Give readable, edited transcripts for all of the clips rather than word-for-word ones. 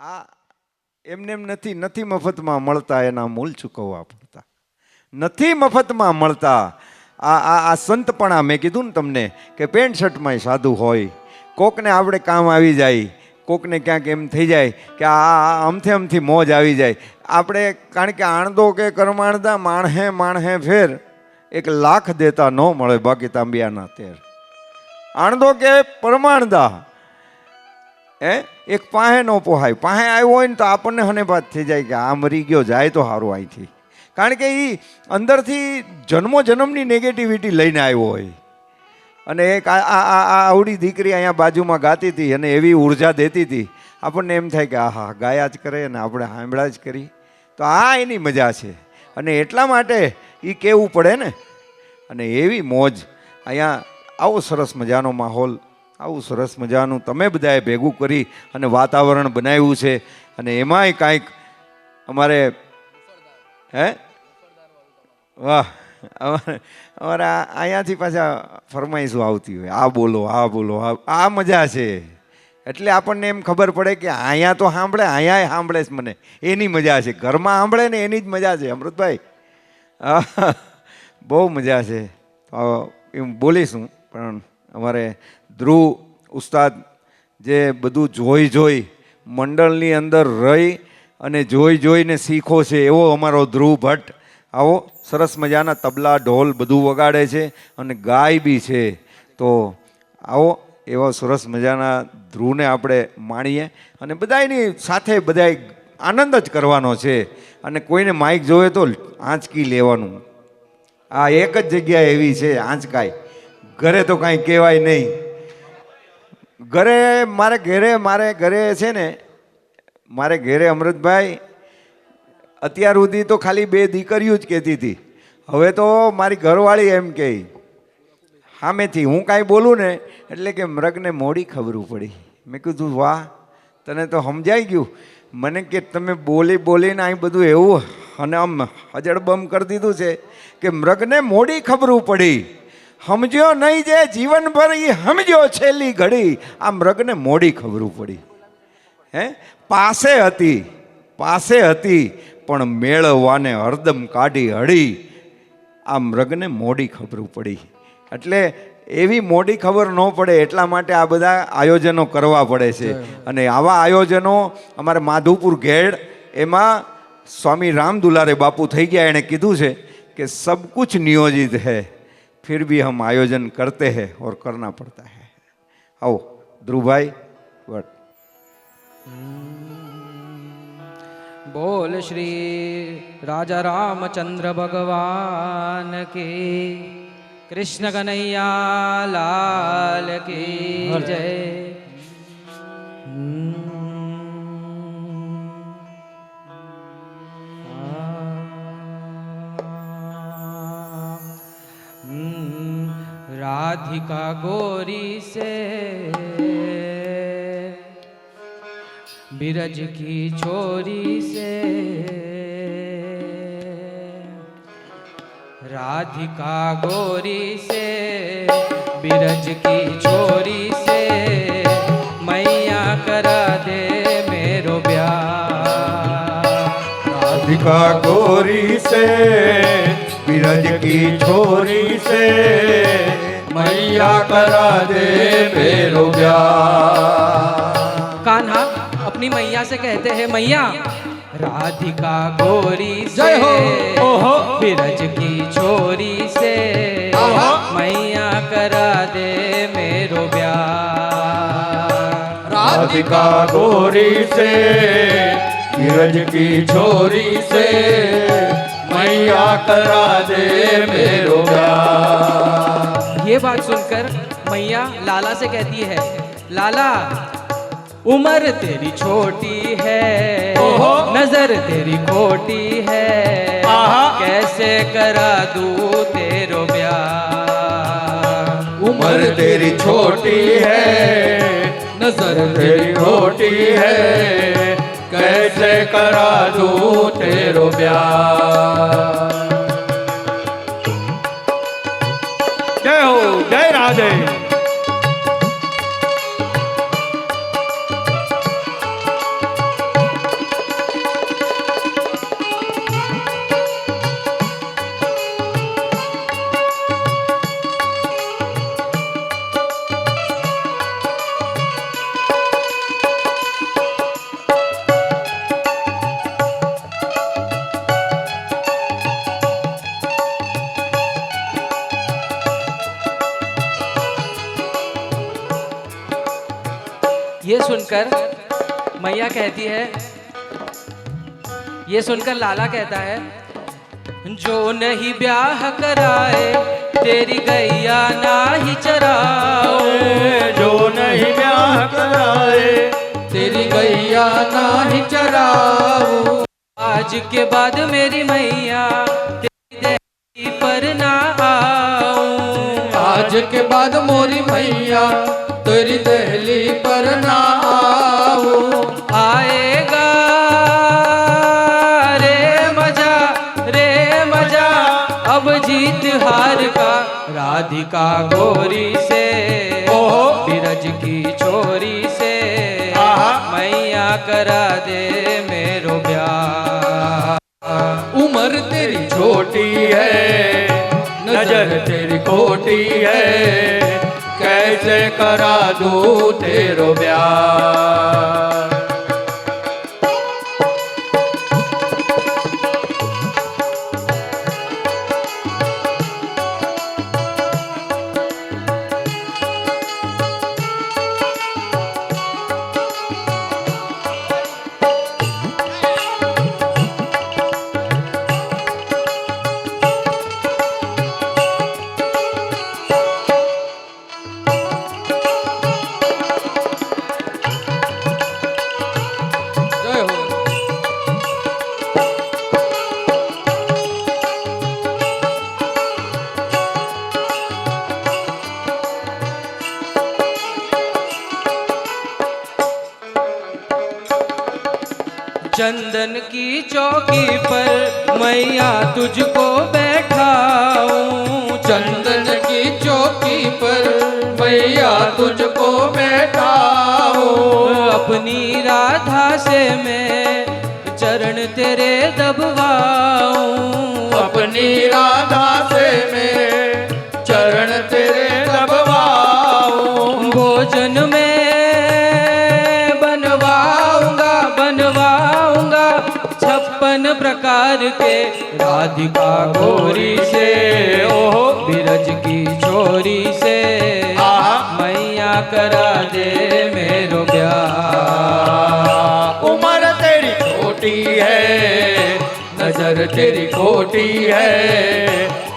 આ એમને એમ નથી મફતમાં મળતા, એના મૂલ ચૂકવવા પડતા. નથી મફતમાં મળતા. આ સંતપણા મેં કીધું ને તમને કે પેન્ટ શર્ટમાંય સાધુ હોય, કોકને આપણે કામ આવી જાય, કોકને ક્યાંક એમ થઈ જાય કે આ અમથી મોજ આવી જાય. આપણે કારણ કે આણદો કે કરમાણદા માણહે ફેર 1,00,000 દેતા ન મળે બાકી તાંબિયાના તેર. આણદો કે પરમાણદા એક પાહે ન પોહાય. પાહે આવ્યો હોય ને તો આપણને હનેપાત થઈ જાય કે આ મરી ગયો, જાય તો સારું અહીંથી. કારણ કે એ અંદરથી જન્મની નેગેટિવિટી લઈને આવ્યો હોય. અને એક આવડી દીકરી અહીંયા બાજુમાં ગાતી હતી અને એવી ઉર્જા દેતી હતી, આપણને એમ થાય કે આહા ગાયા જ કરે અને આપણે સાંભળ્યા જ કરી. તો આ એની મજા છે. અને એટલા માટે એ કહેવું પડે ને. અને એવી મોજ અહીંયા, આવો સરસ મજાનો માહોલ, આવું સરસ મજાનું તમે બધાએ ભેગું કરી અને વાતાવરણ બનાવ્યું છે. અને એમાંય કાંઈક અમારે વાહ, અમારે અહીંયાથી પાછા ફરમાઈશું આવતી હોય, આ બોલો, આ મજા છે. એટલે આપણને એમ ખબર પડે કે અહીંયા તો સાંભળે, અહીંયા સાંભળે છે મને, એની મજા છે. ઘરમાં સાંભળે ને એની જ મજા છે. અમૃતભાઈ બહુ મજા છે. એમ બોલીશું પણ અમારે ધ્રુવ ઉસ્તાદ જે બધું જોઈ મંડળની અંદર રહી અને જોઈને શીખો છે, એવો અમારો ધ્રુવ ભટ્ટ આવો સરસ મજાના તબલા ઢોલ બધું વગાડે છે અને ગાય બી છે. તો આવો એવા સરસ મજાના ધ્રુવને આપણે માણીએ અને બધાની સાથે બધાય આનંદ જ કરવાનો છે. અને કોઈને માઇક જોવે તો આંચકી લેવાનું. આ એક જ જગ્યા એવી છે આંચકાય, ઘરે તો કાંઈ કહેવાય નહીં. મારે ઘરે છે ને, મારે ઘરે અમૃતભાઈ અત્યાર સુધી તો ખાલી 2 દીકરીઓ જ કહેતી હતી. હવે તો મારી ઘરવાળી એમ કહે સામેથી, હું કાંઈ બોલું ને એટલે કે મૃગને મોડી ખબરું પડી. મેં કીધું વાહ, તને તો સમજાઈ ગયું. મને કે તમે બોલીને અહીં બધું એવું અને આમ હજળબમ કરી દીધું છે કે મૃગને મોડી ખબરું પડી. સમજ્યો નહીં જે જીવનભર એ સમજ્યો છેલ્લી ઘડી. આ મૃગને મોડી ખબરું પડી. પાસે હતી પણ મેળવવાને હરદમ કાઢી હળી. આ મૃગને મોડી ખબરું પડી. એટલે એવી મોડી ખબર ન પડે એટલા માટે આ બધા આયોજનો કરવા પડે છે. અને આવા આયોજનો અમારે માધુપુર ઘેડ, એમાં સ્વામી રામ દુલારે બાપુ થઈ ગયા. એણે કીધું છે કે સબ કુછ નિયોજિત है, फिर भी हम आयोजन करते हैं और करना पड़ता है. आओ ध्रुवभाई वट. बोल श्री राजा रामचंद्र भगवान की, कृष्ण कन्हैया लाल की जय. राधिका गोरी से बिरज की छोरी से, राधिका गोरी से बिरज की छोरी से, मैया करा दे मेरो ब्याह. राधिका गोरी से बिरज की छोरी से, मैया करा दे मेरो ब्याह. कान्हा अपनी मैया से कहते हैं, मैया राधिका गोरी से बिरज की छोरी से, मैया करा दे मेरो ब्याह. राधिका गोरी से बिरज की छोरी से, मैया करा दे मेरो ब्याह. ये बात सुनकर मैया लाला से कहती है, लाला उम्र तेरी छोटी है, नजर तेरी खोटी है, कैसे करा दूं तेरो ब्याह. उम्र तेरी छोटी है, नजर तेरी खोटी है, कैसे करा दूं तेरो ब्याह. जय हो, जय राधे. सुनकर मैया कहती है, ये सुनकर लाला कहता है, जो नहीं ब्याह कराए तेरी गैया ना ही चराओ, जो नहीं ब्याह कराए तेरी गैया ना ही चराओ। आज के बाद मेरी मैया तेरी दहली पर ना आऊं, आज के बाद मोरी मैया तेरी दहली पर ना आऊं। आएगा रे मजा अब जीत हार का, राधिका गोरी से बिरज की छोरी से मैया करा दे मेरो ब्याह। उम्र तेरी छोटी है, नजर तेरी खोटी है, कैसे करा दूं तेरो ब्याह। जय हो। चंदन की चौकी पर मैया तुझको बैठाऊं, चंदन की चौकी पर मैया तुझको बैठाऊं। अपनी राधा से मैं चरण तेरे दबवाऊं, अपनी राधा से मैं चरण तेरे दबवाऊं। भोजन में बनवाऊंगा 56 प्रकार के, राधिका गोरी से बिरज की छोरी से मैया करा दे मेरो ब्याह। उम्र तेरी छोटी है, नजर तेरी खोटी है,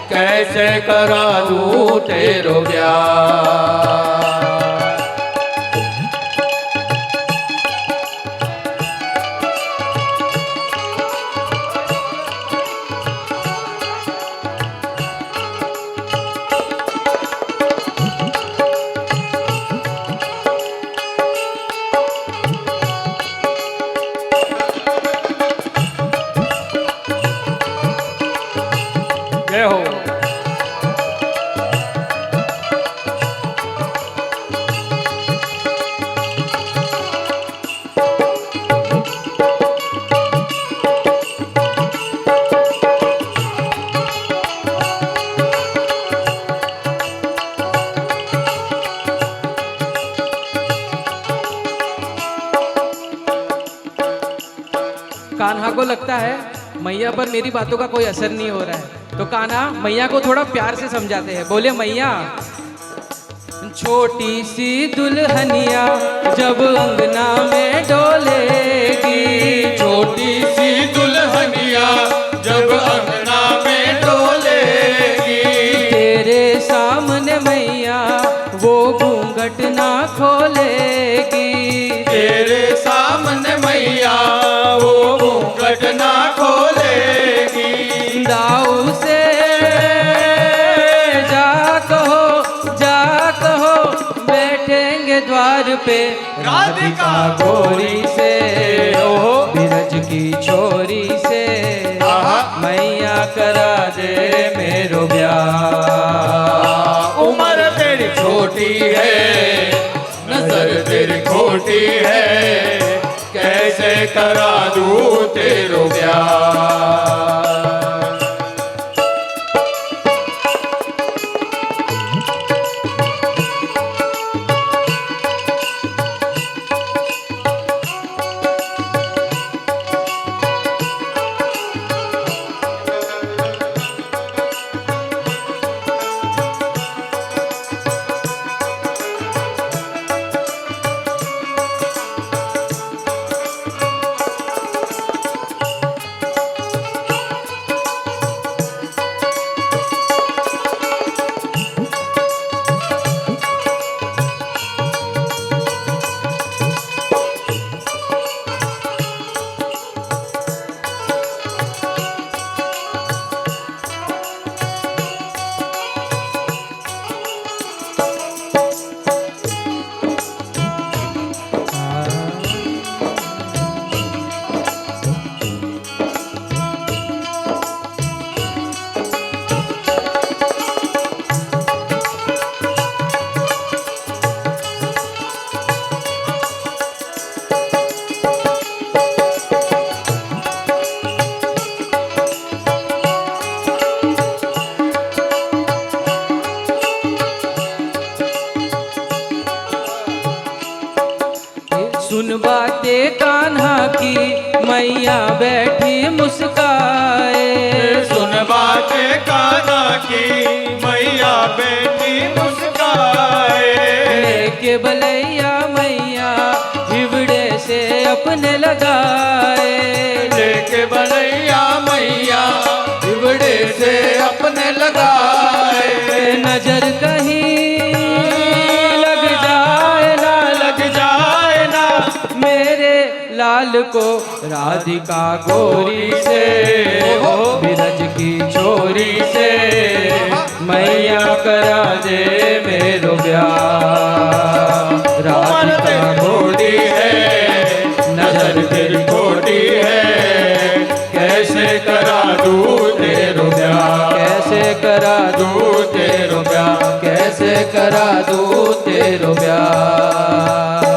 कैसे करा दूं तेरो ब्याह। जय हो। कान्हा को लगता है मैया पर मेरी बातों का कोई असर नहीं हो रहा है, तो कान्हा मैया को थोड़ा प्यार से समझाते हैं। बोले, मैया छोटी सी दुल्हनिया जब अंगना में डोलेगी, छोटी सी दुल्हनिया जब अंगना में डोलेगी, तेरे सामने मैया वो घूंघट ना खोलेगी, तेरे सामने मैया वो घूंघट ना खोलेगी। दाऊ से जा कहो बैठेंगे द्वार पे, राधिका गोरी से बिरज की छोरी से मैया करा दे मेरो ब्याह। उम्र तेरी छोटी है, नजर तेरी खोटी है, कैसे करा दूं तेरो ब्याह। की मैया बैठी मुस्काए, सुन बातें कान्हा की मैया बेटी मुस्काए। लेके बलैया मैया हिवड़े से अपने लगाए, लेके बनैया मैया हिवड़े से अपने लगाए। नजर कहीं लग जाए ना, लग जाए ना मेरे लाल को राधिका गोरी से, बिरज की छोरी से मैया करा दे मेरो ब्याह। राधिका गोरी है नजर तेरी खोटी है, कैसे करा दूं तेरो ब्याह, कैसे करा दूं तेरो ब्याह, कैसे करा दूं तेरो ब्याह।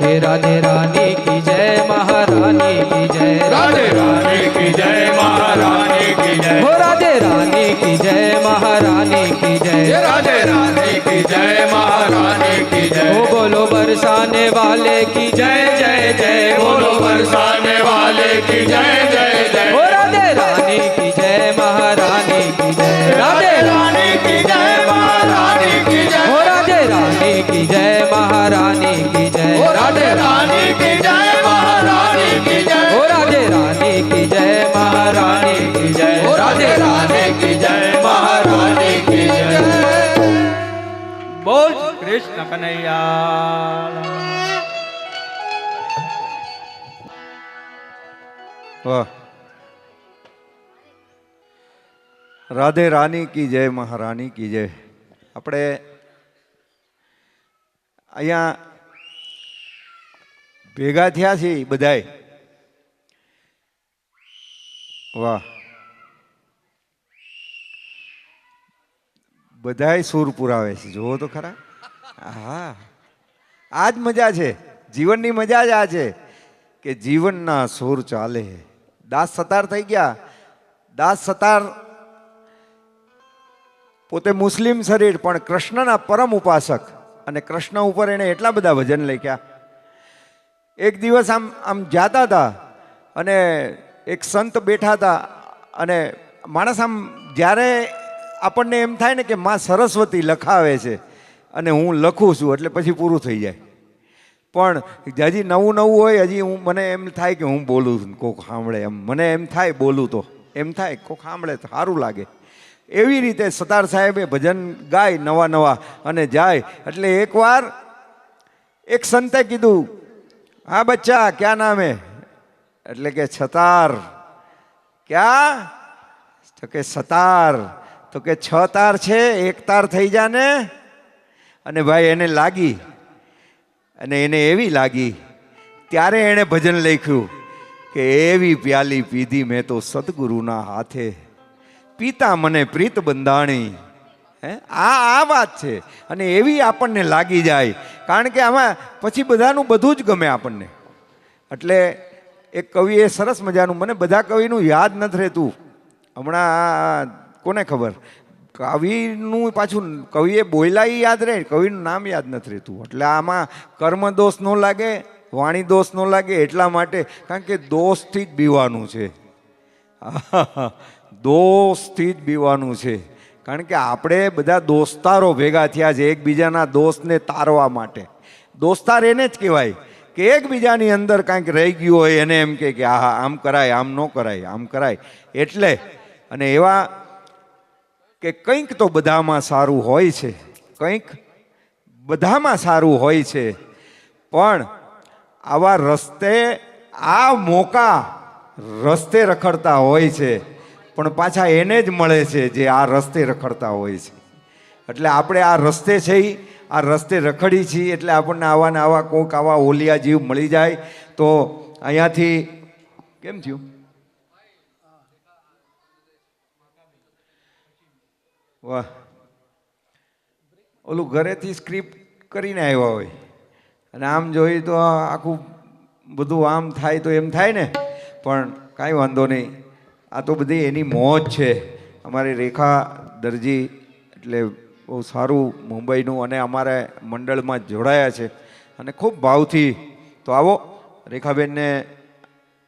हे राधे रानी की जय, महारानी की जय, राधे रानी की जय, महारानी की जय, हो राधे रानी की जय, महारानी की जय, राधे रानी की जय, महारानी की जय। हो बोलो बरसाने वाले की जय जय जय, बोलो बरसाने वाले की जय जय जय। हो राधे रानी की जय, महारानी की जय, राधे रानी की जय, महारानी की जय, हो राधे रानी की जय, महारानी की जय, राधे रानी की जय, महारानी की जय, हो राधे रानी की जय, महारानी की जय, राधे रानी की जय, महारानी की जय। बोल कृष्ण कन्हैया। વાહ, રાધે રાની કી જય, મહારાની કી જય. આપણે અહીંયા ભેગા થયા છીએ બધાય. વાહ, બધાય સૂર પુરાવે છે, જુઓ તો ખરા. હા, આ જ મજા છે, જીવનની મજા જ આ છે કે જીવનના સૂર ચાલે. દાસ સતાર થઈ ગયા. દાસ સતાર પોતે મુસ્લિમ શરીર પણ કૃષ્ણના પરમ ઉપાસક, અને કૃષ્ણ ઉપર એણે એટલા બધા ભજન લખ્યા. એક દિવસ આમ જાતા હતા અને એક સંત બેઠા હતા, અને માણસ આમ જ્યારે આપણને એમ થાય ને કે માં સરસ્વતી લખાવે છે અને હું લખું છું એટલે પછી પૂરું થઈ જાય. પણ હજી નવું નવું હોય, હજી મને એમ થાય કે હું બોલું છું, કોક સાંભળે, એમ મને એમ થાય બોલું તો એમ થાય કોક સાંભળે તો સારું લાગે. એવી રીતે સતાર સાહેબે ભજન ગાય નવા નવા અને જાય. એટલે એકવાર એક સંતે કીધું, હા બચ્ચા ક્યાં નામ હે? એટલે કે છતાર. ક્યાં? તો કે સતાર. તો કે છ તાર છે, એક તાર થઈ જા ને. અને ભાઈ એને લાગી, અને એને એવી લાગી ત્યારે એણે ભજન લખ્યું કે એવી પ્યાલી પીધી મેં તો સદગુરુના હાથે, પીતા મને પ્રીત બંધાણી. હે, આ વાત છે. અને એવી આપણને લાગી જાય, કારણ કે આમાં પછી બધાનું બધું જ ગમે આપણને. એટલે એક કવિએ સરસ મજાનું, મને બધા કવિનું યાદ નથી રહેતું હમણાં, કોને ખબર, કવિનું પાછું કવિએ બોલ્યા એ યાદ રહે, કવિનું નામ યાદ નથી રહેતું. એટલે આમાં કર્મ દોષ ન લાગે, વાણી દોષ ન લાગે, એટલા માટે, કારણ કે દોષથી જ બીવાનું છે. દોષથી જ બીવાનું છે. કારણ કે આપણે બધા દોસ્તારો ભેગા થયા છે એકબીજાના દોષને તારવા માટે. દોસ્તાર એને જ કહેવાય કે એકબીજાની અંદર કાંઈક રહી ગયું હોય એને એમ કે હા આમ કરાય, આમ ન કરાય, આમ કરાય. એટલે અને એવા કે કંઈક તો બધામાં સારું હોય છે, કંઈક બધામાં સારું હોય છે. પણ આવા રસ્તે, આ મોકા રસ્તે રખડતા હોય છે, પણ પાછા એને જ મળે છે જે આ રસ્તે રખડતા હોય છે. એટલે આપણે આ રસ્તે છે, આ રસ્તે રખડી છીએ, એટલે આપણને આવા ને આવા કોઈક આવા ઓલિયા જીવ મળી જાય તો અહીંયાથી કેમ થયું? વાહ, ઓલું ઘરેથી સ્ક્રિપ્ટ કરીને આવ્યા હોય અને આમ જોઈ તો આખું બધું આમ થાય તો એમ થાય ને. પણ કાંઈ વાંધો નહીં, આ તો બધી એની મોજ છે. અમારી રેખા દરજી એટલે બહુ સારું મુંબઈનું, અને અમારા મંડળમાં જોડાયા છે અને ખૂબ ભાવથી તો આવો રેખાબેનને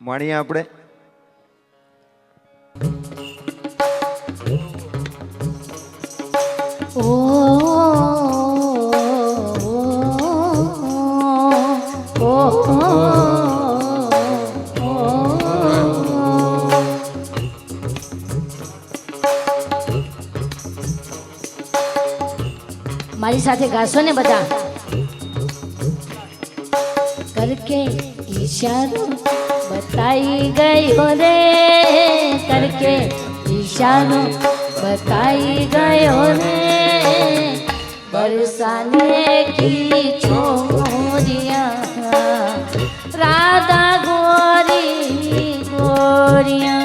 માણીએ આપણે. મારી સાથે ગાશો ને બધા. કરકે ઈશારો બતાઈ ગયો રે, કરકે ઈશારો બતાई गयो रे, बरसाने की छोरिया राधा गोरी गोरिया,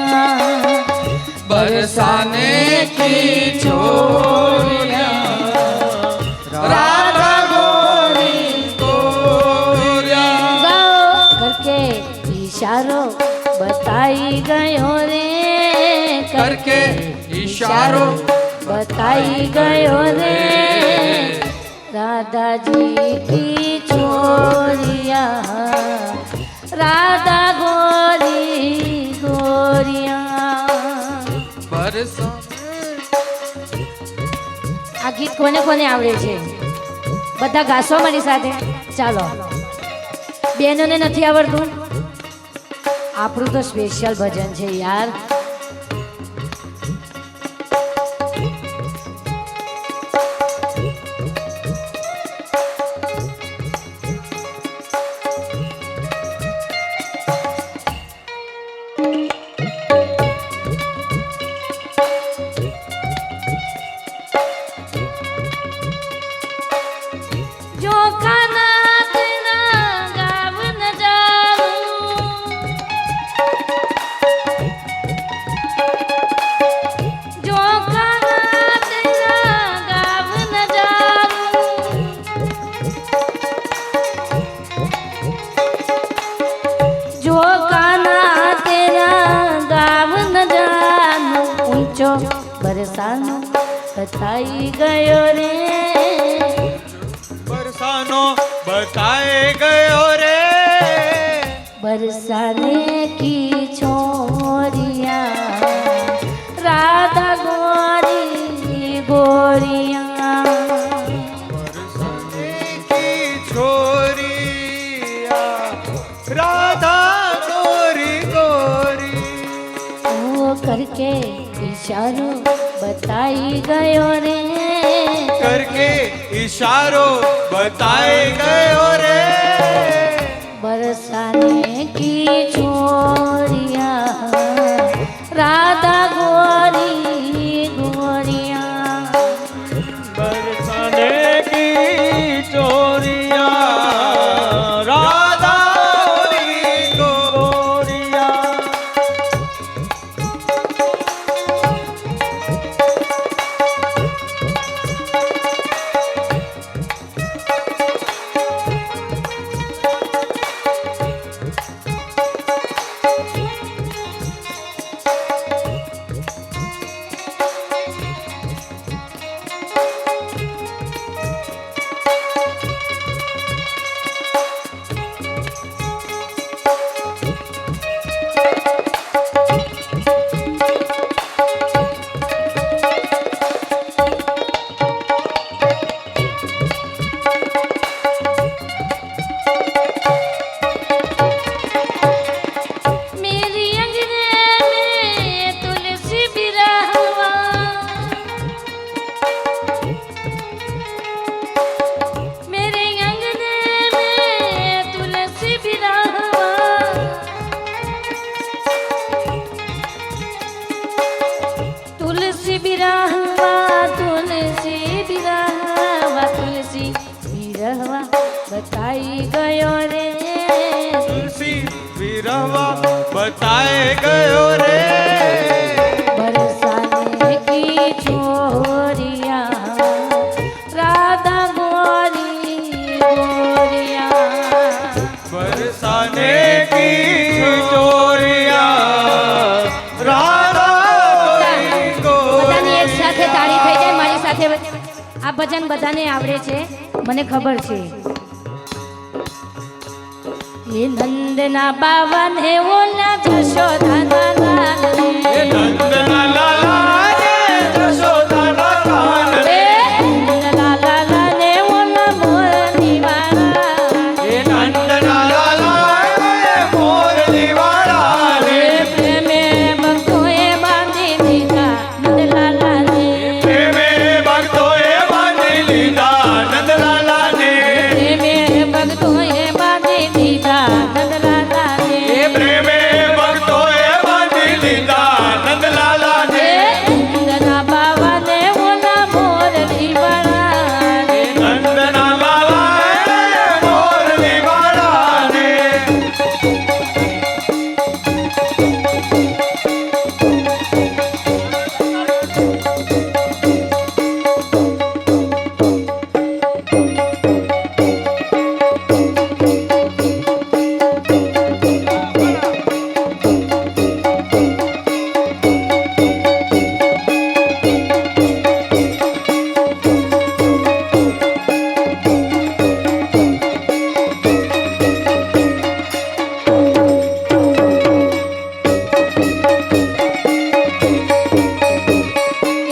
बरसाने की छोरिया राधा गोरी गोरिया, गाओ करके इशारो बताई गयो रे, करके इशारो बताई गयो रे, राधा जी की छोरिया राधा गोरी गोरिया. આ ગીત કોને કોને આવડે છે? બધા ગાશો મારી સાથે. ચાલો, બેનોને નથી આવડતું? આપણું તો સ્પેશિયલ ભજન છે યાર. बरसानो बताई गयो रे, बरसानो बताए गयो रे, बरसाने की छोरिया राधा गोरी गोरिया, बरसाने की छोरिया राधा गोरी गोरी, ओ करके इशारो बताई गयो रे, करके इशारो बताए गयो रे, बरसाने की छोरिया राधा गोरी गोरिया, बरसाने की छोरिया राधा गोरी गोरिया. बताई गयो रे, तुलसी विरहवा बताए गयो रे, बरसाने की छोरिया राधा गोरी गोरिया, बरसाने की छोरिया राधा गोरी બધાની એક સાથે તાળી થઈ જાય મારી સાથે. આ ભજન બધાને આવડે છે, મને ખબર છે. એ નંદના બાવાને ઓલા જશોદાના લાલ રે. નંદના લાલા ને જશોદાના લાલ રે. એ નંદના લાલાને ઓલા મોરની વાળા. એ નંદના લાલા ને મોરલી વાળા રે. પ્રેમે ભક્તોએ બાંધી દીધા નંદલાલાને. પ્રેમે ભક્તોએ બાંધી લીધા નંદલાલા ને. પ્રેમે ભક્તોએ બાંધી દીધા નંદલાલાને. એ પ્રેમે ભક્તોએ બાંધી લીધા નંદલાલા ને. નંદના બાવાને ઓલા મોરલી વાળા. નંદના લાલા ને મોરલી વાળા ને.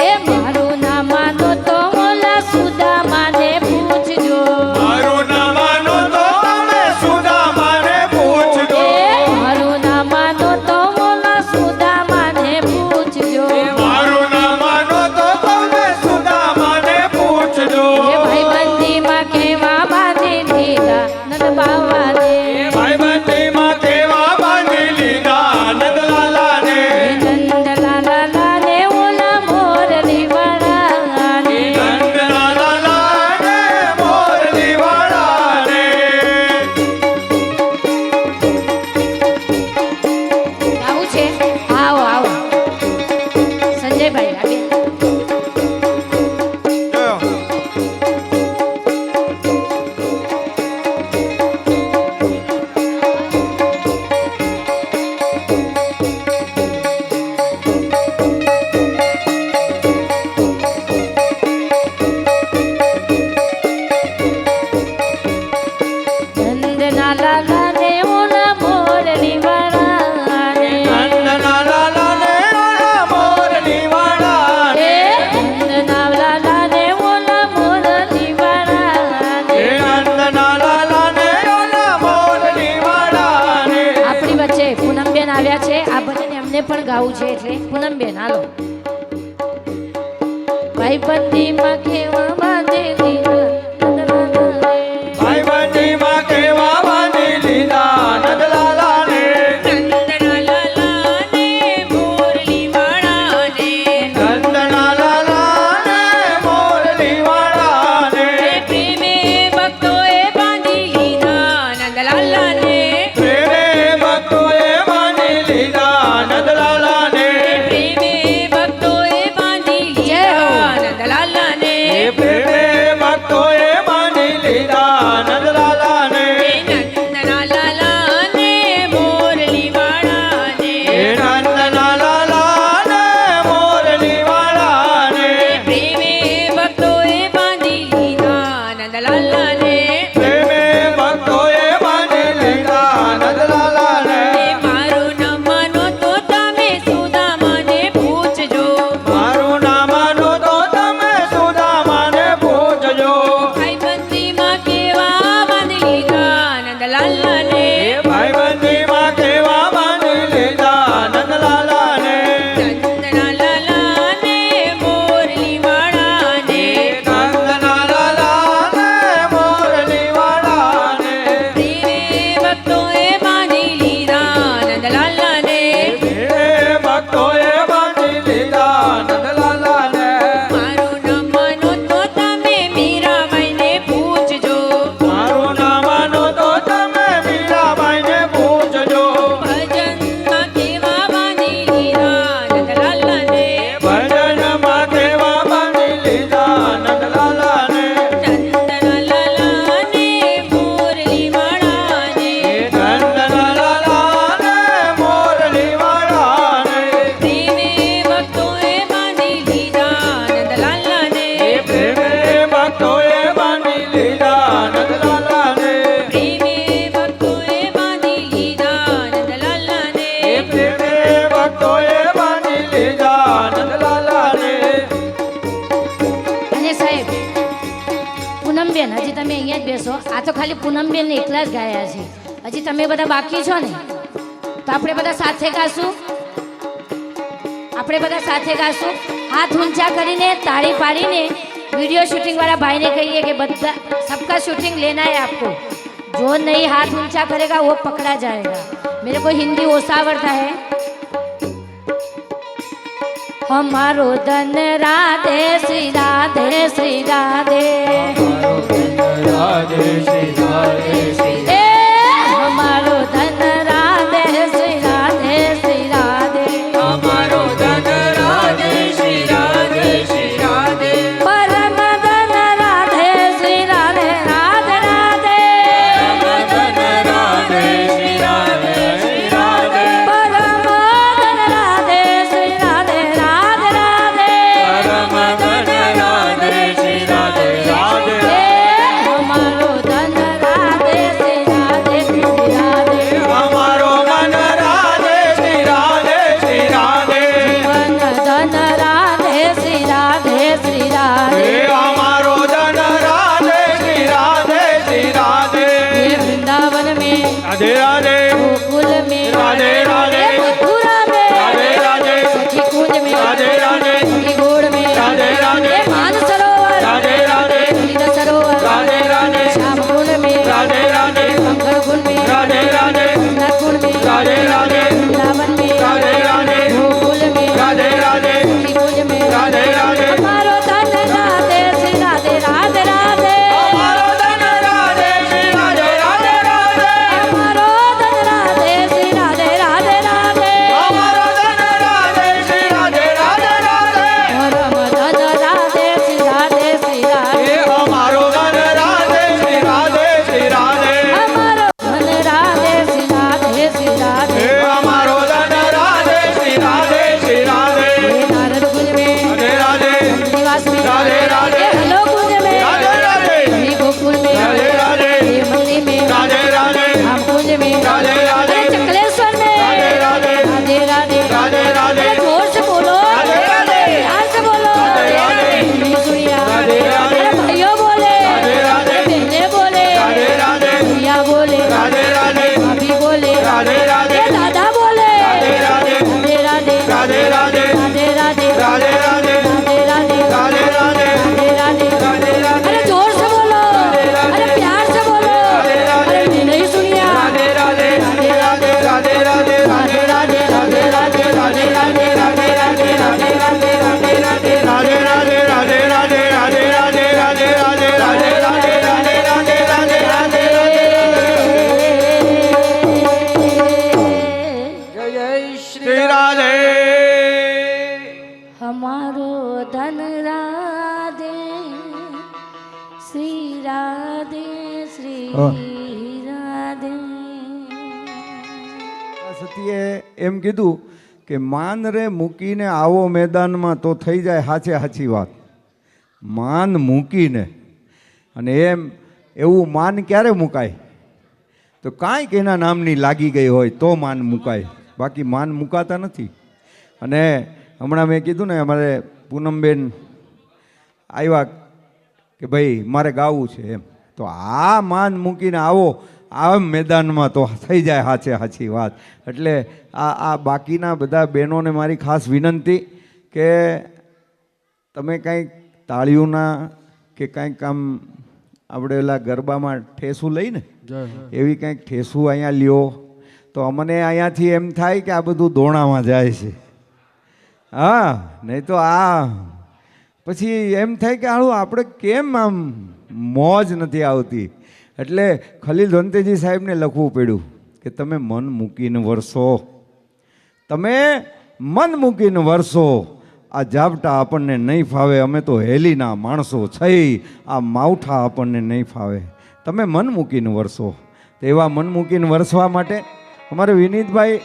એ મારું ના માનો તો ઓલા સુદામાને પૂછજો. મારું ના માનો તો તમે સુદામાને પૂછજો. એ મારું ના માનો તો ઓલા સુદામાને પૂછજો. મારું ના માનો તો તમે સુદામાને પૂછજો. એ ભાઈબંધીમાં કેવા બાંધી દીધા નંદ બાવાને. ભાઈબંધીમાં કેવા બાંધી લીધા નંદલાલા ને. નંદલાલાને ઓલા મોરલી વાળાને. નંદના લાલા ને મોરલી વાળા ને. આવું છે? આવો આવો સંજયભાઈ આગે. નંદના લાલાને ઓલા મોરલી વાળાને. નંદના લાલા ને મોરલી વાળા ને. એ નંદના લાલાને ઓલા મોરલી વાળાને. એ નંદના લાલા ને ઓલા મોરલી વાળા ને. આપણી વચ્ચે પૂનમબેન આવ્યા છે. આ ભજન એમને પણ ગાવું છે એટલે પૂનમબેન હાલો. ભાઈબંધીમાં કેવા બાંધી દીધા નંદલાલાને. ભાઈબંધીમાં કેવા બાંધી લીધા નંદલાલા ને. નંદના લાલાને મોરલી વાળાને. નંદના લાલા ને મોરલી વાળા ને. પ્રેમે ભક્તોએ બાંધી લીધા નંદલાલાને. પ્રેમે ભક્તોએ બાંધી લીધા નંદલાલા ને. પ્રેમે ભક્તોએ બાંધી લીધા નંદલાલાને. એ પ્રેમે ભક્તોએ બાંધી લીધા નંદલાલા ને. નંદના લાલાને મોરલી વાળાને. એ નંદના લાલા ને મોરલી વાળા ને. પ્રેમે ભક્તોએ બાંધી લીધા નંદલાલાને. પ્રેમે ભક્તોએ બાંધી લીધા નંદલાલા ને. મારું ન માનો તો તમે સુદામાને પૂછજો. મારું ના માનો તો તમે સુદામાને પૂછજો. ભાઈબંધીમાં કેવા બાંધી લીધા નંદલાલાને. ભાઈબંધીમાં કેવા બાંધી લીધા નંદલાલા ને. નંદના લાલાને મોરલી વાળાને. નંદના લાલા ને મોરલી વાળા ને. પ્રેમે ભક્તોએ બાંધી લીધા નંદલાલાને. પ્રેમે ભક્તોએ બાંધી લીધા નંદલાલા ને. મારું ન માનો તો તમે મીરાબાઈને પૂછજો. મારું ના માનો તો તમે મીરાબાઈને અહીંયા જ બેસો. આ તો ખાલી પૂનમબેન એકલા જ ગાયા છે. હજી તમે બધા બાકી છો ને, તો આપણે બધા સાથે ગાશું. આપણે બધા સાથે ગાશું. હાથ ઊંચા કરીને તાળી પાડીને वीडियो शूटिंग वाला भाई ने कहिए कि बद्दा सबका शूटिंग लेना है आपको. जो नहीं हाथ ऊंचा करेगा वो पकड़ा जाएगा. मेरे को हिंदी ओसा आवड़ता है. हमारो धन राधे श्री राधे श्री राधे, राधे श्री राधे श्री ए हमारो धन राधे श्री राधे श्री राधे, हमारो धन राधे श्री राधे श्री राधे, परम धन राधे श्री राधे राधे राधे, धन राधे श्री राधे श्री राधे, परम धन राधे श्री राधे राधे राधे, परम धन राधे श्री राधे राधे, ए हमारो धन राधे श्री राधे श्री राधे, हमारो मन राधे श्री राधे श्री राधे, मन धन राधे श्री राधे श्री राधे, हमारो धन राधे श्री राधे श्री राधे, ये वृंदावन में राधे राधे, गोकुल में राधे राधे, ये मथुरा में राधे राधे, सखी कुंज में राधे राधे, गोड़ में राधे राधे, ये मान सरोवर राधे राधे, लीला सरोवर राधे राधे, श्याम कुंड में राधे राधे, मंगल कुंड में राधे राधे, कुंड में राधे राधे, वृंदावन में राधे राधे, गोकुल में राधे राधे, सखी कुंज में राधे राधे, हमारो धन राधे श्री राधे राधे राधे, हमारो धन राधे श्री राधे राधे राधे, हमारो धन राधे श्री राधे राधे राधे, हमारो धन राधे श्री राधे राधे राधे, परम धन राधे श्री राधे श्री राधे, हमारो धन राधे श्री राधे श्री राधे, हमारो धन राधे श्री राधे श्री राधे, हमारो धन राधे श्री राधे श्री राधे, हे नारद कुंज में राधे राधे, निवास में राधे राधे, हे हलो कुंज में राधे राधे, हे गोकुल में राधे राधे, हे मंदिर में राधे राधे, धाम कुंज में राधे राधे, अरे चकलेश्वर में राधे राधे, राधे राधे राधे राधे, अरे जोर से बोलो राधे राधे, प्यार से बोलो राधे राधे, नहीं सुनिया राधे राधे, अरे भाइयों बोले राधे राधे, बहने बोले राधे राधे, भैया बोले राधे राधे, भाभी बोले राधे राधे, ये दादा बोले राधे राधे, राधे राधे राधे राधे, राधे राधे राधे राधे, राधे राधे राधे राधे, राधे राधे राधे राधे, अरे जोर से बोलो अरे प्यार से बोलो अरे नहीं सुनिया राधे राधे, राधे राधे, राधे राधे, राधे राधे राधे राधे राधे राधे राधे राधे राधे राधे राधे राधे राधे राधे, राधे राधे, राधे राधे, राधे राधे, राधे राधे, राधे राधे, राधे राधे, जय जय श्री श्री राधे, हमारो धन राधे श्री राधे श्री राधे. સતીએ એમ કીધું કે માન રે મૂકીને આવો મેદાનમાં તો થઈ જાય સાચે સાચી વાત. માન મૂકીને અને એમ એવું માન ક્યારે મુકાય? તો કાંઈક એના નામની લાગી ગઈ હોય તો માન મુકાય, બાકી માન મુકાતા નથી. અને હમણાં મેં કીધું ને અમારે પૂનમબેન આવ્યા કે ભાઈ મારે ગાવું છે એમ, તો આ માન મૂકીને આવો આ મેદાનમાં તો થઈ જાય સાચે સાચી વાત. એટલે આ બાકીના બધા બહેનોને મારી ખાસ વિનંતી કે તમે કંઈક તાળીઓના કે કંઈક આમ આપણે ઓલા ગરબામાં ઠેસું લઈને એવી કંઈક ઠેસું અહીંયા લ્યો તો અમને અહીંયાથી એમ થાય કે આ બધું દોણામાં જાય છે. હા, નહીં તો આ પછી એમ થાય કે આવું આપણે કેમ આમ મોજ નથી આવતી. એટલે ખલીલ ધનતેજી સાહેબને લખવું પડ્યું કે તમે મન મૂકીને વરસો, તમે મન મૂકીને વરસો. આ જાપટા આપણને નહીં ફાવે, અમે તો હેલીના માણસો થઈ, આ માવઠા આપણને નહીં ફાવે. તમે મન મૂકીને વરસો. તો એવા મન મૂકીને વરસવા માટે અમારે વિનીતભાઈ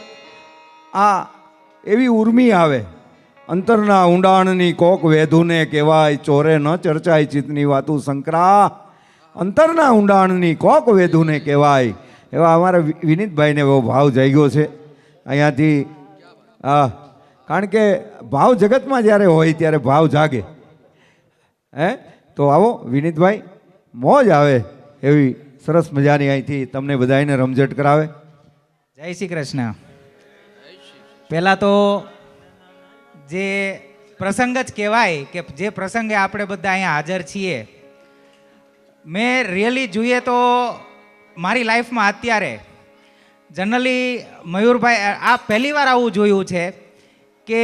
આ એવી ઉર્મી આવે, અંતરના ઊંડાણની કોક વેધુને કહેવાય, ચોરે ન ચર્ચાય ચિત્તની વાતું શંકરા. અંતરના ઊંડાણની કોક વેધુને કહેવાય. એવા અમારા વિનીતભાઈને એવો ભાવ જાગ્યો છે અહીંયાથી. હા, કારણ કે ભાવ જગતમાં જ્યારે હોય ત્યારે ભાવ જાગે. હે તો આવો વિનીતભાઈ, મોજ આવે. એવી સરસ મજાની અહીંથી તમને બધાને રમઝટ કરાવે. જય શ્રી કૃષ્ણ. પહેલાં તો જે પ્રસંગ જ કહેવાય કે જે પ્રસંગે આપણે બધા અહીંયા હાજર છીએ, મેં રિયલી જોઈએ તો મારી લાઈફમાં અત્યારે જનરલી મયુરભાઈ આ પહેલી વાર આવું જોયું છે કે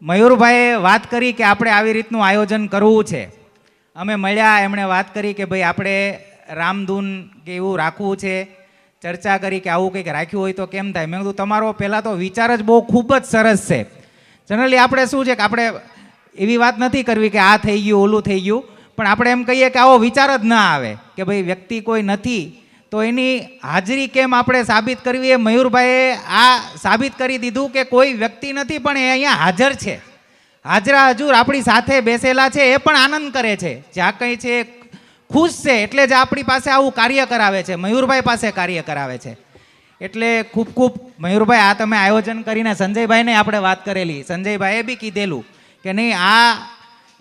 મયુરભાઈએ વાત કરી કે આપણે આવી રીતનું આયોજન કરવું છે. અમે મળ્યા, એમણે વાત કરી કે ભાઈ આપણે રામધૂન કે એવું રાખવું છે. ચર્ચા કરી કે આવું કંઈક રાખ્યું હોય તો કેમ થાય. મેં કીધું તમારો પહેલાં તો વિચાર જ બહુ ખૂબ જ સરસ છે. જનરલી આપણે શું છે કે આપણે એવી વાત નથી કરવી કે આ થઈ ગયું ઓલું થઈ ગયું, પણ આપણે એમ કહીએ કે આવો વિચાર જ ના આવે કે ભાઈ વ્યક્તિ કોઈ નથી તો એની હાજરી કેમ આપણે સાબિત કરવી. એ મયુરભાઈએ આ સાબિત કરી દીધું કે કોઈ વ્યક્તિ નથી પણ એ અહીંયા હાજર છે. હાજરા હજુર આપણી સાથે બેસેલા છે, એ પણ આનંદ કરે છે. જ્યાં કંઈ છે ખુશ છે એટલે જ આપણી પાસે આવું કાર્ય કરાવે છે, મયુરભાઈ પાસે કાર્ય કરાવે છે. એટલે ખૂબ ખૂબ મયુરભાઈ આ તમે આયોજન કરીને સંજયભાઈને આપણે વાત કરેલી, સંજયભાઈએ બી કીધેલું કે નહીં આ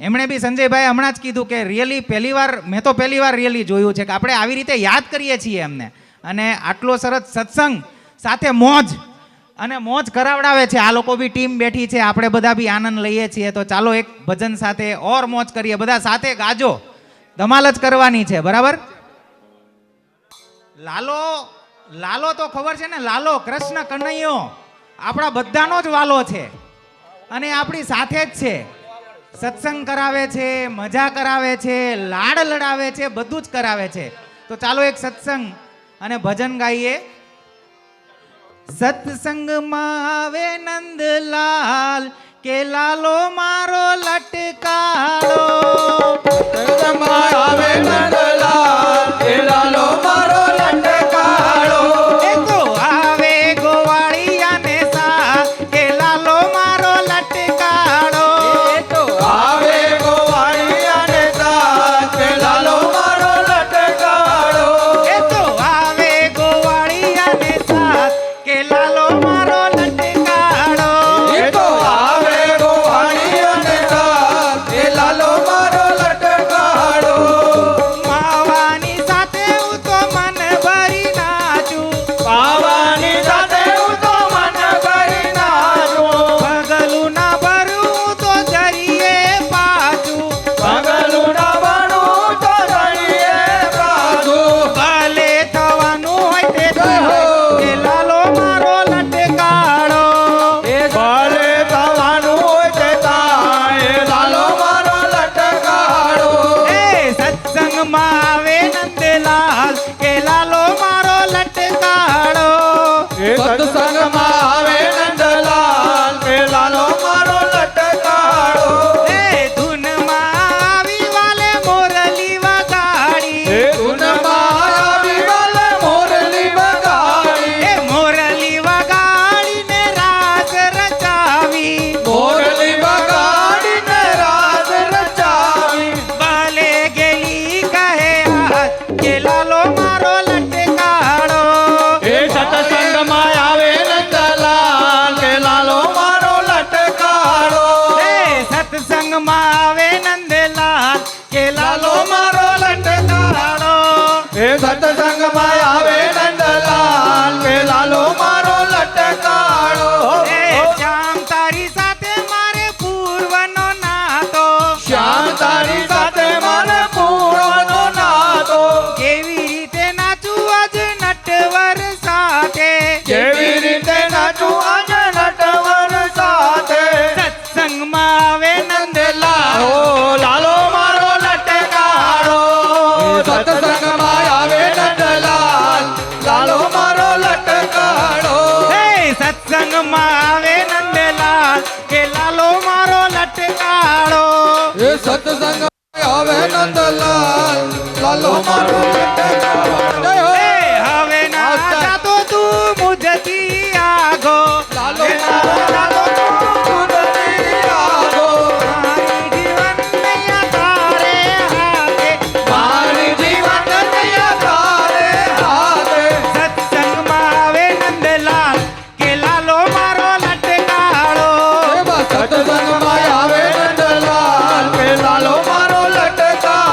એમણે બી સંજયભાઈ હમણાં જ કીધું કે રિયલી મેં તો પહેલી વાર રિયલી જોયું છે કે આપણે આવી રીતે યાદ કરીએ છીએ એમને. અને આટલો સરસ સત્સંગ સાથે મોજ કરાવડાવે છે. આ લોકો બી ટીમ બેઠી છે, આપણે બધા બી આનંદ લઈએ છીએ. તો ચાલો એક ભજન સાથે ઓર મોજ કરીએ, બધા સાથે ગાજો, ધમાલ જ કરવાની છે. બરાબર? લાલો તો ખબર છે ને, લાલો કૃષ્ણ કનૈયો આપણા બધાનો જ વાલો છે અને આપણી સાથે જ છે. સત્સંગ કરાવે છે, મજા કરાવે છે, લાડ લડાવે છે, બધું જ કરાવે છે. તો ચાલો એક સત્સંગ અને ભજન ગાઈએ. સત્સંગમાં આવે નંદલાલ કે લાલો મારો લટકાળો. સત્સંગમાં આવે નંદલાલ કે લાલો મારો લટકાળો. એ તો આવે ગોવાળિયાને સાથ કે લાલો મારો લટકાળો. એ તો આવે ગોવાળિયાને સાથ કે લાલો મારો લટકાળો. એ તો આવે ગોવાળિયાને સાથ કે લાલો મારો લટકાળો. એ તો આવે ગોવાળિયાને સાથ કે લાલો મારો લટકાળો. માવાની સાથે હું તો મન ભરી નાચું, પાવાની સાથે હું તો મન ભરી નાચું. પગલું ના ભરું તો જરીએ પાછું, પગલું ના ભરું તો જઈએ પાછું. ભલે થવાનું હોય તે થાય કે લાલો મારો લટકાળો. ભલે થવાનું હોય તે થાય લાલો મારો લટકાળો. એ સત્સંગમાં આવે નંદલાલ કે લાલો મારો લટકાળો. એ સત્સંગમાં આવે નંદલાલ કે લાલો મારો લટકાળો. એ ધૂનમાં આવી વાલે મોરલી વગાડી, એ ધૂનમાં આવી વાલે મોરલી વગાડી. એ મોરલી વગાડીને રાસ રચાવી, મોરલી વગાડીને રાસ રચાવી. ભલે ગેલી કહે આજ કે લાલો મારો લટકાળો. એ સત્સંગમાં આવે નંદલાલ કે લાલો મારો લટકાળો. એ સત્સંગમાં આવે નંદલાલ કે લાલો લાલો મારો લટકાળો. એ સત્સંગમાં આવે નંદલાલ કે લાલો મારો લટકાળો. એ શ્યામ તારી સાથે મારે પૂર્વનો નાતો, શ્યામ તારી સાથે મારે પૂર્વનો નાતો. કેવી રીતે નાચું આજ નટવર સાથે, કેવી રીતે નાચું આજ નટવર સાથે. સત્સંગમાં આવે નંદલાલ ઓ લાલો મારો લટકાળો. સત્સંગમાં આવે નંદલાલ લાલો મારો લટકાળો. હે સત્સંગમાં આવે નંદલાલ કે લાલો મારો લટકાળો. એ સત્સંગ આવે નંદલાલ લાલો મારો લટકાળો. એ હવે ના જાતો તું મુજથી આગો, લાલો મારો લાલો તુલસી આગો. મારી જીવન નૈયા તારે હાથે, મારી જીવન નૈયા તારે હાથે. સત્સંગમાં આવે નંદલાલ કે લાલો મારો લટકાળો. સત્સંગમાં આવે નંદલાલ કે લાલો મારો લટકાળો.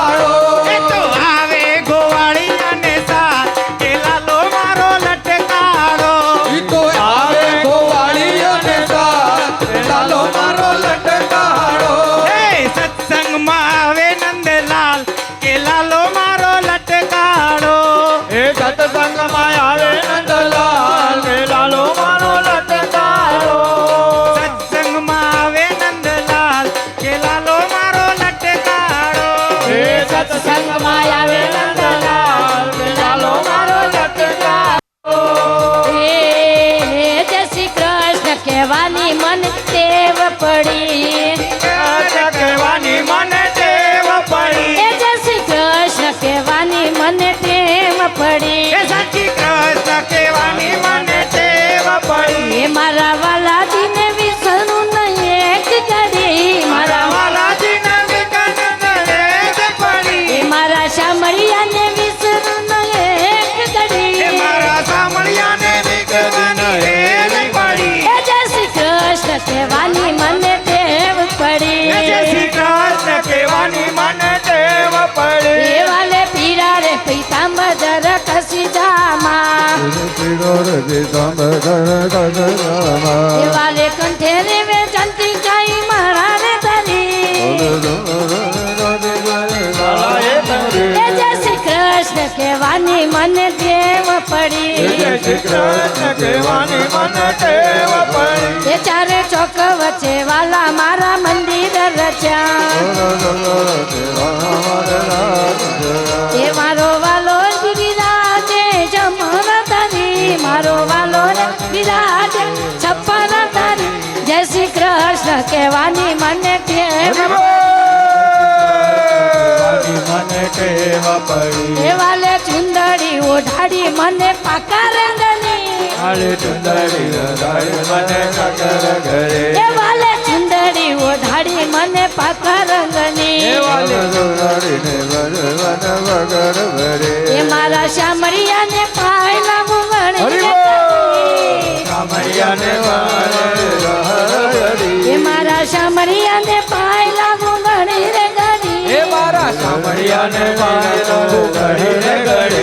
પડી એ સાચી કૃષ્ણ કહેવાની મને ટેવ પડી એ મારા વાલાજીને વિસરું નહીં એક ઘડી મારા વાલાજીને વિકન ગળે જ પડી એ મારા શામળિયાને વિસરું નહીં એક ઘડી એ મારા સામળિયાને વિકન ગળે જ પડી એ જય શ્રી કૃષ્ણ કહેવાની મને ટેવ પડી એ જય શ્રી કૃષ્ણ કહેવાની મને ટેવ પડી એ વાલે પીરા રે પીતાંબર કસી જામા એ વાલે કંઠે રે વે જંતી કાઈ મારા રે ધરી એ જય શ્રી કૃષ્ણ કહેવાની મને ટેવ પડી જય શ્રી કૃષ્ણ કહેવાની મને ટેવ પડી એ ચારે ચોક વચ્ચે વાલા મારા મંદિર રચ્યા એ મારો વાલો વિરાજે જમર ધરી મારો વાલો વિરાજે છપ્પન ધરી જય શ્રી કૃષ્ણ કહેવાની મને ટેવ મને ટેવ પડી એ વાલે ચુંદડી ઓઢાડી મને પાકા રંગની આલે ચુંદડી લગાડી મને નગર ઘરે એ વાલે ચુંદડી ઓઢાડી મને પાકા રંગની એ મારા શામળિયાને પાયલા મુગણી એ મારા શામળિયાને પાયલા મુગણી રે ગણી એ મારા સામળિયાને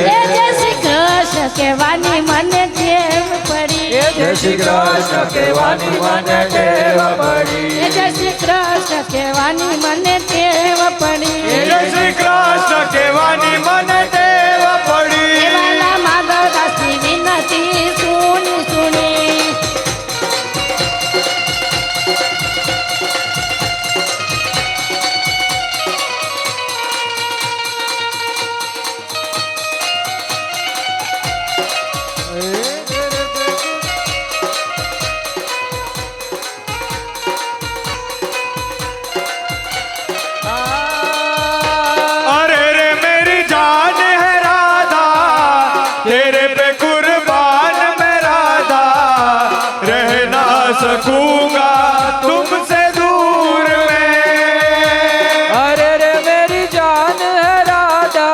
એ જય શ્રી કૃષ્ણ કહેવાની મને ટેવ પડી જય શ્રી કૃષ્ણ કહેવાની મને ટેવ પડી એ જય શ્રી કૃષ્ણ કહેવાની મને ટેવ પડી જય શ્રી કૃષ્ણ કહેવાની મને ટેવ એ પડી વાલા માધવદાસની વિનતી સુની સુની अरे रे मेरी जान है राधा तेरे पे कुर्बान मैं राधा रह ना सकूंगा तुमसे दूर में अरे रे मेरी जान है राधा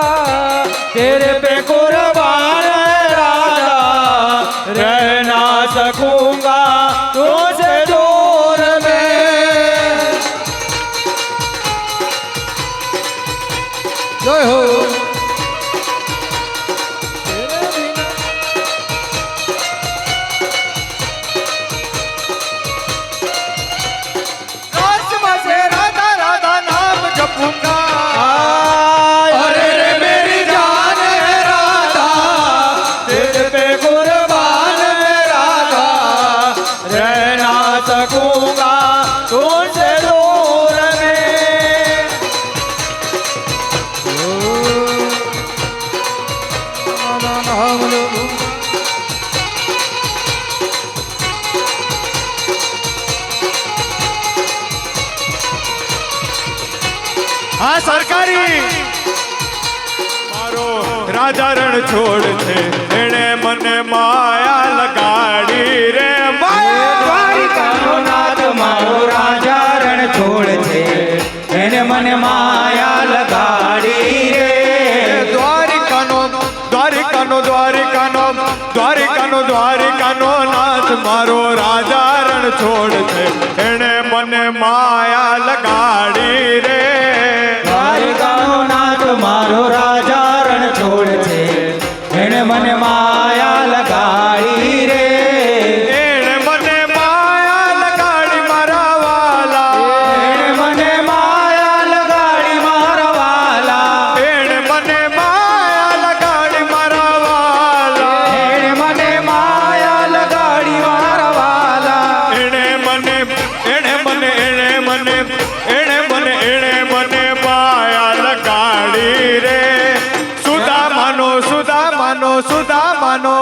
तेरे पे कुर्बान है राधा रह ना सकूंगा तुमसे दूर में जय हो काश से राधा राधा नाम जपूंगा अरे रे मेरी जान है राधा तेरे पे कुर्बान मैं राधा रह ना सकूंगा तुमसे दूर में हाँ सरकारी મારો રાજા રણ છોડ છે એણે મને માયા લગાડી રે દ્વારિકાનો નાથ મારો રાજા રણ છોડ છે એને મને માયા લગાડી રે દ્વારિકાનો દ્વારિકાનો દ્વારિકાનો દ્વારિકાનો દ્વારિકાનો નાથ મારો રાજા રણ છોડ છે એણે મને માયા લગાડી રે દ્વારિકાનો નાથ મારો રાજા રણ છોડ છે એને મને માયા લગાડી રે એણે મને માયા લગાડી મારા વાલા એને મને માયા લગાડી મારા વાલા એણે મને માયા લગાડી મારા વાલા એને મને માયા લગાડી મારા વાલા એણે મને માયા લગાડી રે સુદામાનો સુદામાનો સુદામાનો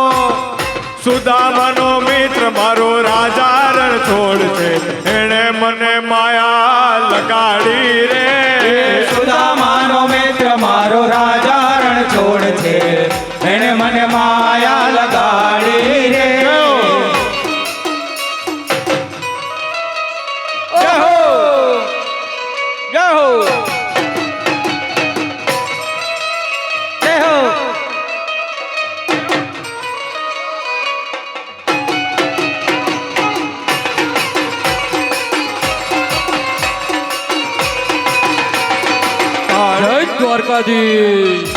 સુદામાનો મિત્ર મારો રાજા રણ છોડ છે એણે મને માયા લગાડી રે સુદામાનો મિત્ર મારો રાજા રણ છોડ છે એને મને માયા લગાડી રે જય હો જય હો જય હો જય દ્વારકાધીશ.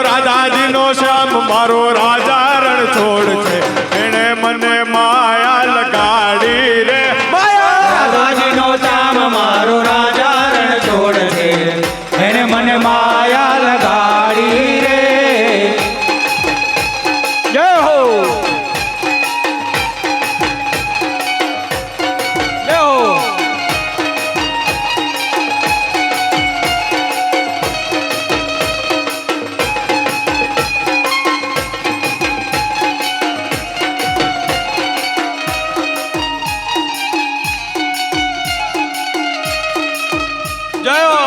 રાધાજીનો શ્યામ મારો રાજા રણ છોડ છે એને મને માયા લગાડી રે રાધાજીનો ચામ મારો રાજા રણ છોડ છે એને મને માયા લગાડી રે જય હો જય હો જય હો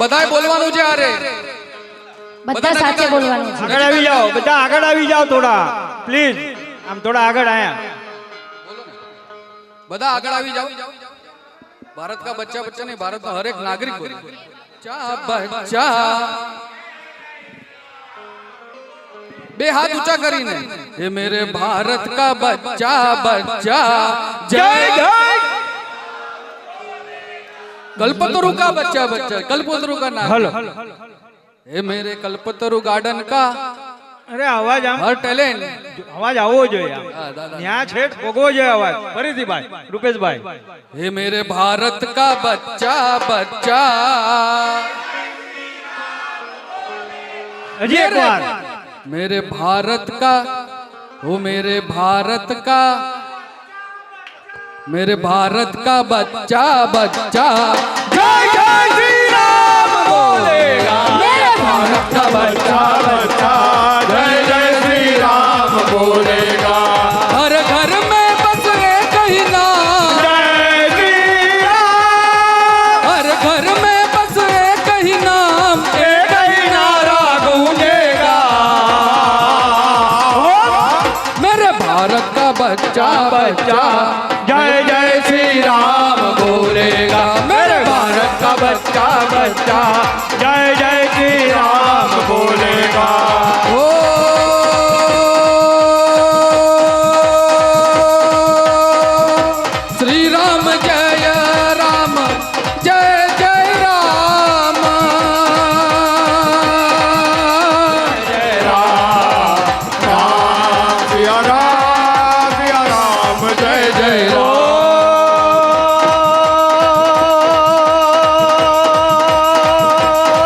બધાય બોલવાનું છે અરે બધા સાથે બોલવાનું છે આગળ આવી જાઓ, બધા આગળ આવી જાઓ થોડા પ્લીઝ, આમ થોડા આગળ આયા. બધા આગળ આવી જાઓ. ભારત કા બચ્ચા બચ્ચા નહીં, ભારત નો હર એક નાગરિક બોલે બચ્ચા બચ્ચા. બે હાથ ઊંચા કરીને ये मेरे भारत का बच्चा बच्चा जय जय. कल्पतरु का बच्चा बच्चा, कल्पतरु का नाम હલો ये मेरे कल्पतरु गार्डन का અરે અવાજ આમ हर टैलेंट. અવાજ આવવો જોઈએ આમ. हाँ, दादा. ત્યાં છેક ભોગવો જોઈએ અવાજ. ફરીથી ભાઈ રૂપેશભાઈ. ये मेरे भारत का बच्चा बच्चा. હજી એક વાર. मेरे भारत का वो मेरे भारत का बच्चा बच्चा जय जय श्री राम बोलेगा. मेरे भारत का बच्चा बच्चा जय जय श्री राम बोलेगा. हर घर में बस एक ही नाम. जय श्री राम. हर घर में बस एक ही नाम. एक ही नारा गूंजेगा. मेरे भारत का बच्चा बच्चा जय जय श्री राम बोलेगा. मेरे भारत का बच्चा बच्चा जय जय श्री राम बोलेगा. ओ श्री राम जय राम जय जय राम जय राम राम सिया राम जय जय राम.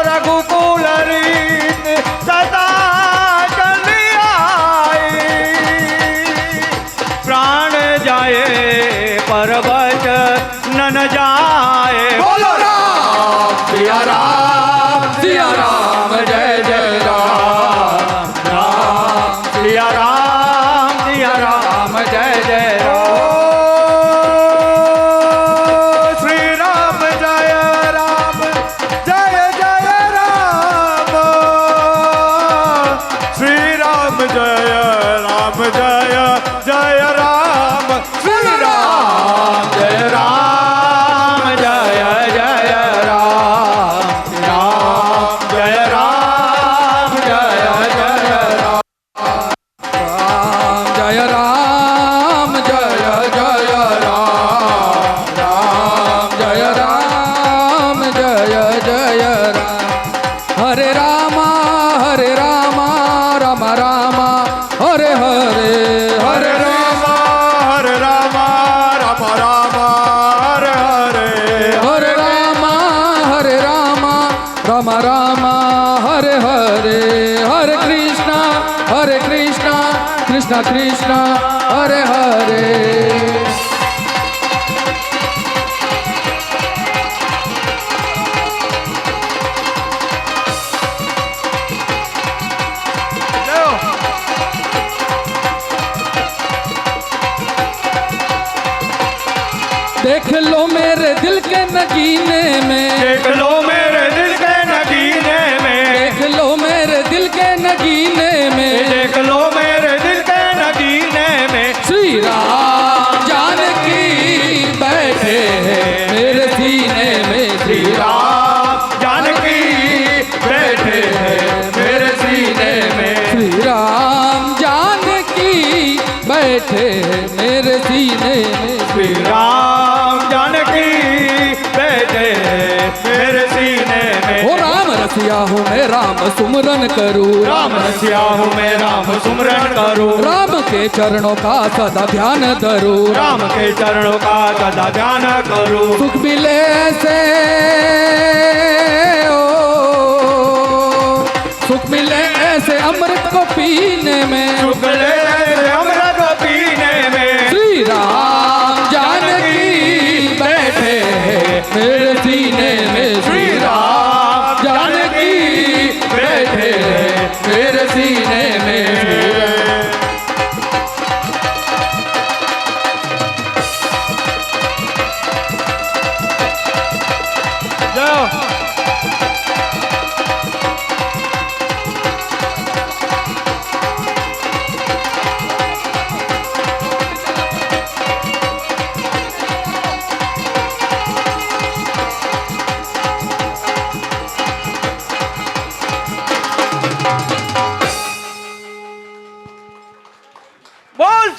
રઘુકુલ રીત સદા ચલી આઈ. પ્રાણ જાયે પરબત નન જાયે. बोलो राम सिया राम जय जय राम. राम સિયા રામ જય જય રામ. श्री राम जय राम जय जय राम. श्री राम जय जय राम. श्री राम जय राम जय जय राम. राम जय राम जय जय राम. राम जय राम जय जय राम. राम जय राम जय जय राम. हरे रामा राम रामा हरे हरे हरे राम राम राम हरे हरे. हरे रामा राम रामा हरे हरे. हरे कृष्णा कृष्णा कृष्णा हरे हरे. देख लो मेरे दिल के नगीने में. દેખ લો મેરે દિલ કે નગીને મેં. देख लो मेरे दिल के नगीने में. દેખ લો મેરે દિલ કે નગીને મેં. श्री राम जानकी बैठे हैं मेरे सीने में. श्री राम जानकी बैठे हैं मेरे सीने में. श्री राम जानकी बैठे हैं मेरे सीने में. श्री राम जानकी बैठे मेरे सीने में. ओ राम रसिया हूँ मैं राम सुमरन करूँ. राम रसिया हूँ मैं राम सुमरन करूँ. राम के चरणों का सदा ध्यान धरूँ. राम के चरणों का सदा ध्यान करूँ. सुख मिले से ओ सुख मिले ऐसे अमृत को पीने में. शुक्ले अमृत पीने में. श्री राम जानकी बैठे हैं मेरे सीने में. श्री राम जानकी बैठे हैं मेरे सीने में. जाओ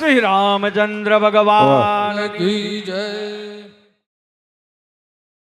શ્રી રામચંદ્ર ભગવાન की जय